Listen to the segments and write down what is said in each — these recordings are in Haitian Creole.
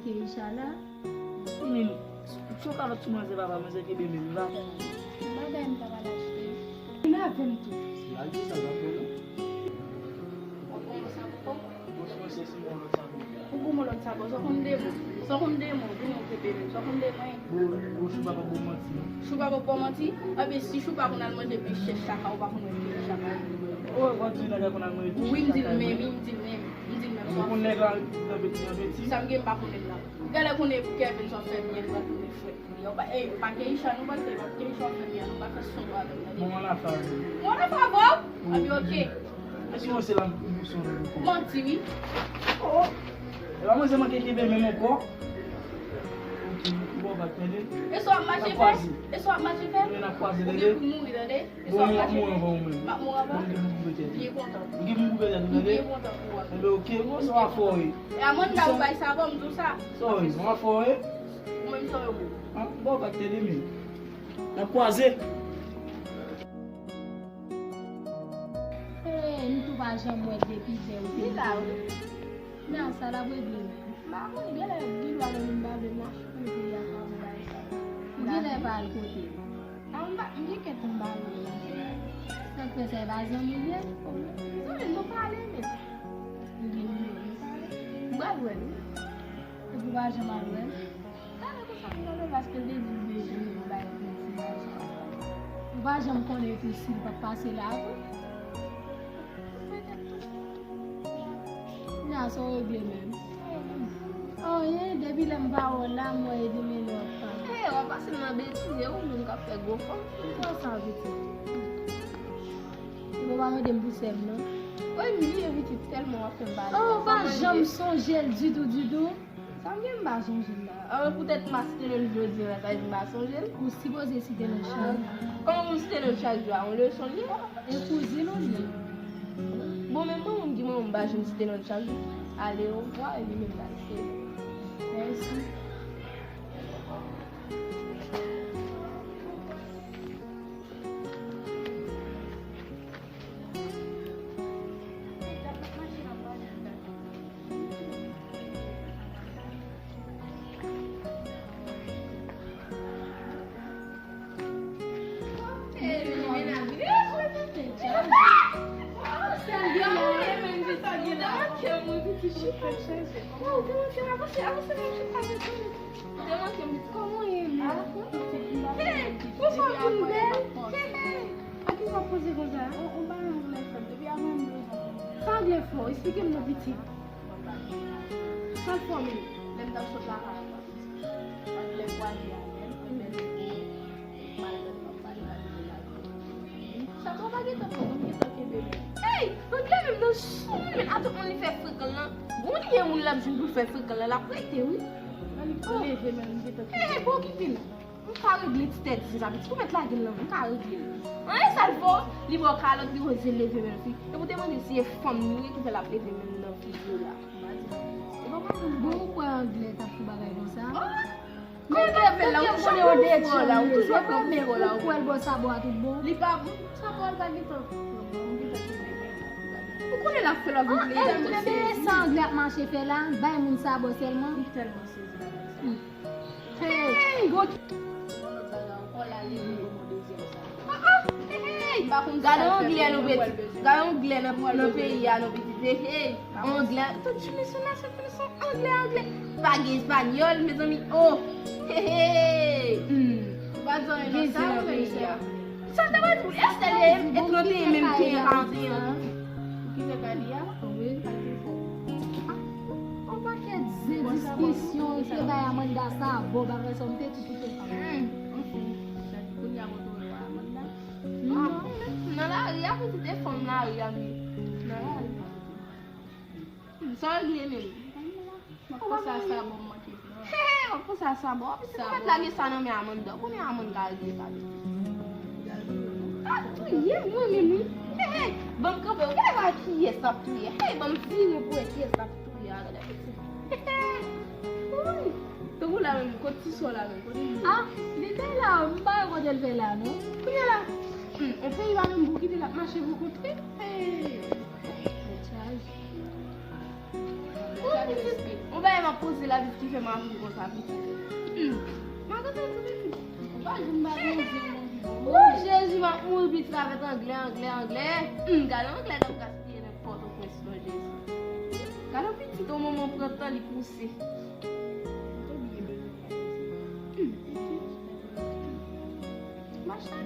Keisha là. Mais tu vas pas tout manger papa, mais c'est que bébé là. Madame va l'acheter. Il a fait tout. Il a dit ça va pour nous. Hukumu lo tsabo so kundemo dino pepele so kundemo Bo chupa pas bon menti. shuba ko pomati abe si shuba ko nan manje bi shaka o ba ko no shaka Oh, quand tu n'as pas mangé. windil me so On est là dans petit. sam ge ba ko ne la gala ko ne Kevin so fe ni ba ko ne fe yo ba ba ke isha no ba te ba ke so fe ni no ba ka so ba Comment la faire? mo na fa bo abi okay Est-ce que c'est là son monti oui Oh. Et maman c'est manqué bébé même encore. Bon va t'aider. e so ma che fe On a croisé o les ge deux. ku mu ida de e so Bon, ma che bon, bon. ma mo ba Il ye content est beaucoup de ye gens. content ko Mais OK, on va faire. e amon da o ba sa bo mdu sa So, on va faire. mo mi so yo Bon va t'aider mais. La croisé. Nous pas jamais depuis ni la o non ça la veut dire. ma mo ni gele gi wa le mba be na ko ni ya ka mo ba sa Il est pas le côté. amba ndi ke tumba lo Ça que c'est pas un million. so le no pale me ba lo ni Tu peux pas jamais le. kana ko sa no le parce que le di be ni ba ni Tu vas jamais connaître ici pour passer là. Non, ça va bien même. Oh, depuis le bas, là, moi, il dit, mais non, eh on va se na be ti e o mo ka fe go fo ça veut dire. Tu vas me débousser, non? o mi ni e vi ti tellement fait ba Oh, pas jamais songer du tout. ça me ba songer là peut-être ma c'était le jeu de la taille ba songer Ou si vous décidez le chat. comment vous c'était le chat on le songer Et cousine, non? bon même moi on dit moi on ba je c'était le chat allez au revoir et lui même là Merci. Comment il est? Vous sortez une belle? À qui va poser comme ça? On va en faire depuis avant 2 ans. Sans bien fort, expliquez-moi petit. Sans formule. Même dans ce là. Les voisins. Ça va pas guetter pour bébé. Hey, on dit même dans son, mais attends, on les fait fréquent là. Bon, il y a un lab pour faire fréquent là, la prêter, oui. On les fait même guetter. Hey, bon, qui fait? On peut régler tête, c'est ça. Tu peux mettre la gueule là, on peut régler. Hein, ça le faut. Les voix calottes, les voix élevées même fille. Et vous demandez si c'est femme qui fait la plaie même dans fille là. Bon, quoi, anglais, t'as fait bagarre comme ça? Mais elle fait là, on connaît au dé là, on peut pas comme là. Pourquoi elle boit ça, boit tout bon? Les pas ça va pas guetter. Pourquoi elle a fait la boucle? Elle fait ça, anglais, marché fait là, bah, mon sabot seulement. Tellement c'est Hey, go. Gade anglais nou beti. Gade anglais nan peyi ya nou beti. Hey, anglais. Tout tu me sonnes ça fait son anglais. Pas espagnol mes amis. Oh. Hey. Pas dans les ça peyi ya. Ça te va tout. Est-ce et trotter même qui rentrer. Qui fait pas dia? Oui. On va faire des discussions, c'est pas un mandat ça, bon, bah, ça me fait tout Non, la ria pou te fom la ria mi. Sa anglais même. Mwen sa sa bon mati. Mwen sa sa bon. Pis se met la ge sa nan mi amon do. Pou mi amon ka ge sa. Ah, tou ye mwen mi. Bon kope, ou kè va ki ye sap tou ye. Bon vire pou e ki ye sap tou ye. Tou la men, koti so la men. Ah, il était là, on va voir elle fait là, non? Kou ye la. E pe yon men bou ki de la mache bou kote. On va m'a poser la vie qui fait ma vie comme ça. Ma tante oh Jésus m'a mourir vite avec anglais. Galon anglais dans gaspiller n'importe quoi sur Jésus. Galon petit au moment prend temps de pousser.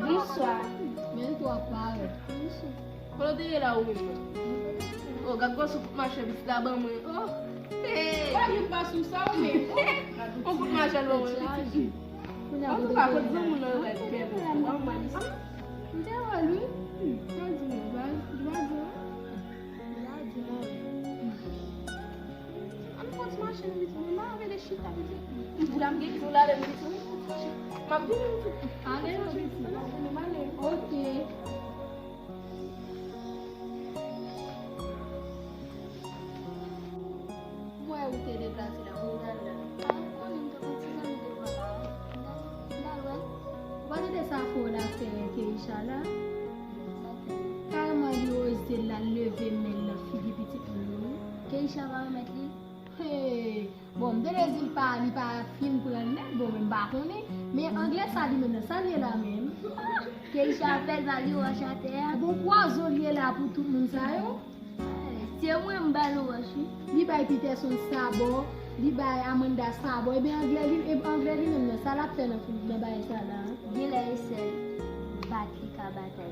Bonsoir. Mais toi pas. Quand tu es là où oh, gago se coupe ma cheville là-bas moi. Oh. Hey. Pas je passe sous ça mais. On coupe ma cheville là. On va pas dire mon nom là. Ok. Moi, où t'es déplacé là? What is ça pour la faire, Keisha là? Carrément, il ose la lever, mais la fille petite nous. Keisha va remettre lui. Hey, bon, de les îles pas, il pas film pour la net, bon, même pas connaît, mais anglais ça dit maintenant, ça est là même. Keisha fait value au château. Bon, poison est là pour tout le monde ça yo. C'est moi m'balo aussi. Li bay Peterson sabot, li bay Amanda sabot, et bien anglais li même ça la fait dans film bay ça là. Gila essaie battre ka battre.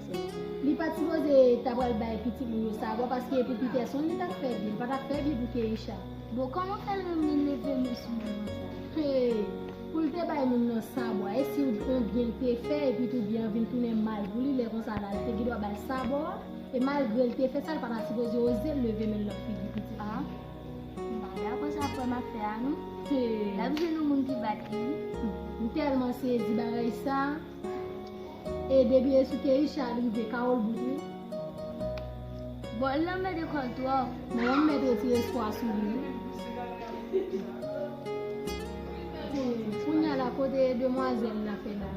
Li pas supposé t'avoir bay petit moun sabot parce que pour Peterson il t'a fait bien, pas t'a fait bien pour Keisha. Bon, comment faire le lever monsieur ça? Hey, pour te bay moun sabot, et si on bien te fait et puis tout bien vinn tourner mal pour lui les comme ça là, te doit bay sabot et malgré te fait ça il pas supposé oser lever même la fille petit. Ah. Bah, après ça pour ma faire nous. Hey. Là vous nous monde qui battre. Tellement saisi bagay ça et depuis ce que Keisha arrivé Carole Boutou Bon, là mais de comptoir. mais on met aussi espoir sur lui pour y aller à côté de demoiselle la fait là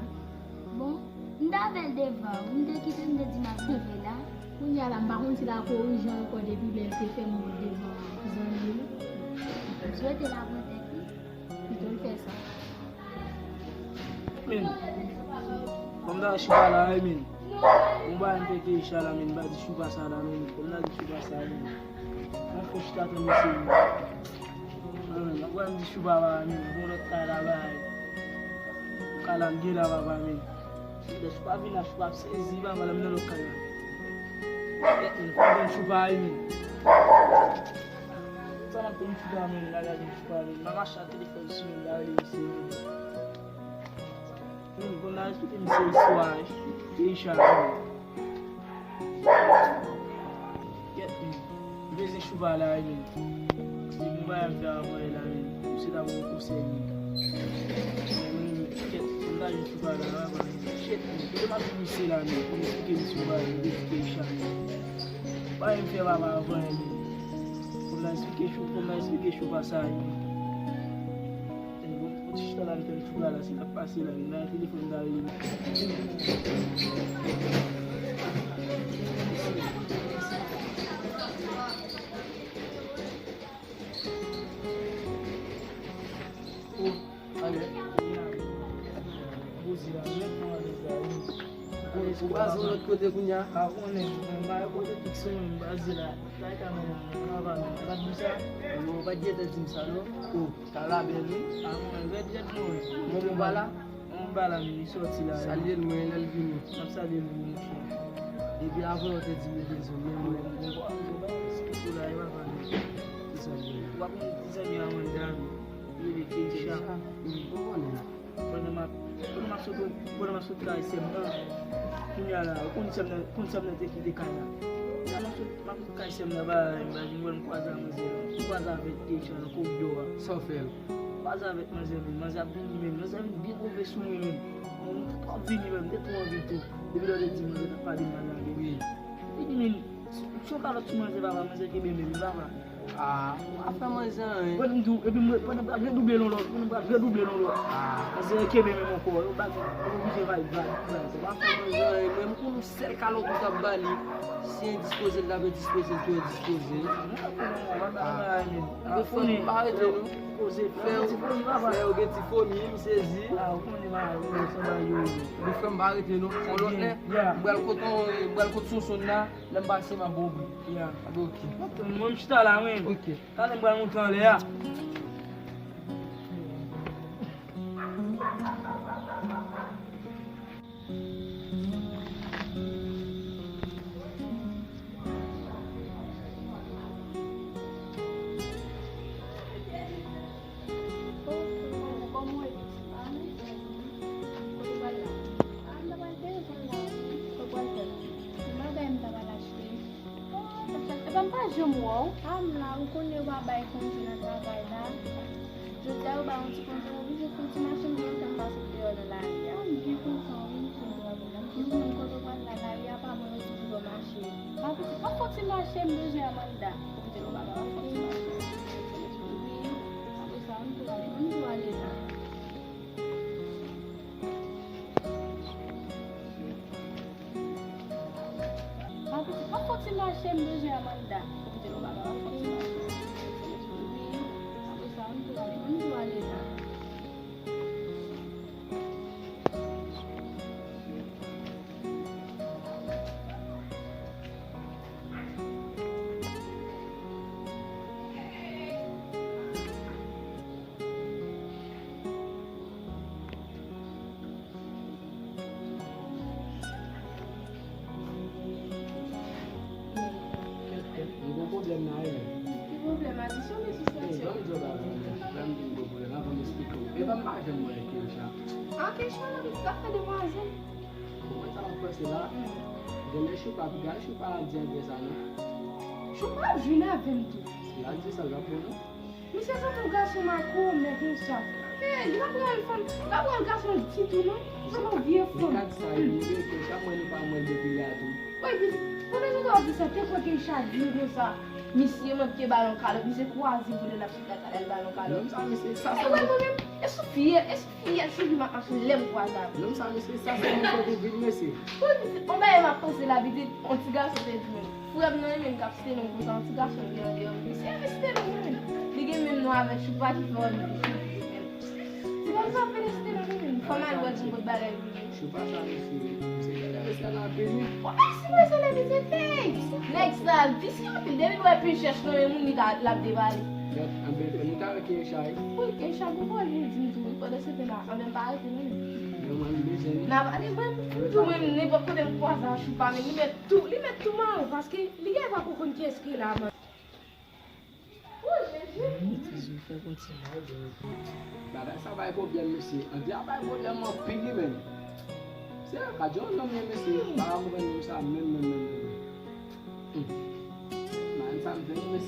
Bon, n'avait devant, on dit qu'il me dit ma vie là. pour y aller par contre il a corrigé encore depuis elle te fait mon devant zone Je souhaite la protéger. il fait ça Min, comme là, je suis pas là, min. On va intégrer Keisha là, min. Bah, je suis pas ça là, min. Comme là, je suis pas ça, min. On faut que je t'attende ici, min. On va me dire, je suis pas là, min. On va être là, bye. Kalangi là, bye, min. Je suis pas venu, je suis pas saisi, bah, madame, dans le cas. Je suis pas, min. Ça m'a fait une fois, min. Là, je suis pas, min. Maman, je suis à téléphone, je suis là, ici. Quando nós temos sexuais, Keisha, em vez de chuva lá, se não vai haver a mãe lá, você dá um conselho. Quando nós chuva lá, eu não vou dizer lá, como que eles chuva lá, Keisha. Vai haver a mãe, quando nós fiquei chuva sai. Está lá no telefone, lá assim, na passei lá, no telefone da ali. Quase um outro poder cunhar. Não vai dia de salão. Tá lá bem. Vamos bala. Salir mo ele vini. E bien avant de dire des hommes. Quando masuk trai semna, punya lah. Kun semna teki dekana. Masuk trai semna ba, imagine kuaza mazela, kuaza vetation, kujoa. Sofel. Kuaza vet mazela, mazab bini, mazab bini over sumi. On top bini même, det on vito. Debido de dire mazela pas de mazela. Oui. Bini, so kalau cuma mazela mazela kebe bini baba. Ah, a fè man zan. Pwè mdou, epi mwen pa redouble non lò. Mwen pa redouble non lò. Ase keme men mwen kò. Yo bak, yo se vay. A fè man zan, men kon nou sel kalot nou tap bali. Si yon dispose la ve dispose, tou yon dispose. Be fò nou parete nou. Fè ou gen ti fò mi, mi sezi. Be fè mbarete nou. On lot ne, mbèl kote son na, lem basi ma bobi. Abe ok. Mwen chita la men. Ok. Kade mwen moun tan le ya. Ou konye wap bay konti nan travay la. Jote ou ba yon ti konti ou vi je konti machin mwen kan pase de yon la ya. Mwen konti ou vi je konti la. Mwen konti wap la ya pa mwen yon ti do machin. Mwen konti machin mwen je amanda. Konti ou ba ba konti machin. Apo sa mwen do ale la. Mwen konti machin mwen je amanda. Problem na yon. Ki problem a di sou me suspension? E ba mbaje mwen e Keisha. A Keisha la vi ka fe demanzen. Mwen sa mwen prese la, gane choupa la diyen de sa nou. Choupa jwine avem tou. Si la di sa japon nou. Mi se sa tou gason ma kou me Keisha. La pou an gason titou nou. Sa mwen vie Mwen fon. kat sa yon, Keisha mwen nou pa mwen depi la tou. Oye, bis, pou ne jote di sa te kwa Keisha di nou sa. Misye mwen ke balon kalot, mi se kwa zi vile la chita kalel balon kalot. Lom sa mwen sa E wè mwen, e sou fiye, se di man anse lem kwa zan. Lom sa mwen sa mwen kwa vide mwen se. On ba yon apose la vide, on ti gason te di men. Fou ap nan yon men kapsite nou kousa, on ti gason gen de yon. Se yon veste nou men. Dige men nou ave choupa ki fò yon vide. Se yon sa felicite nou men. Fòman wè di mbot bagay vide. Choupa sa mwen se yon veste la veni. O, si mwen se le vide, thanks. Next time, pisi yon pil, debi wè pi chèch nou yon moun ni ka lap devali. Ambe, mwen ta wè Keisha yon. Ou Keisha, pou pou yon di tou, pou de se te la, ambe pa ete nou. Yon man di bezen. Na ba, li mwen, tou mwen ne pa kote mkwa zan choupa, men li met tou man, paske li gen pa kou kon keski la man. Bagay sa bay problem mesi. An di a bay problem man pigi men. Se kajon nan men mesi. Baga mwen sa men. Man sa mwen mesi.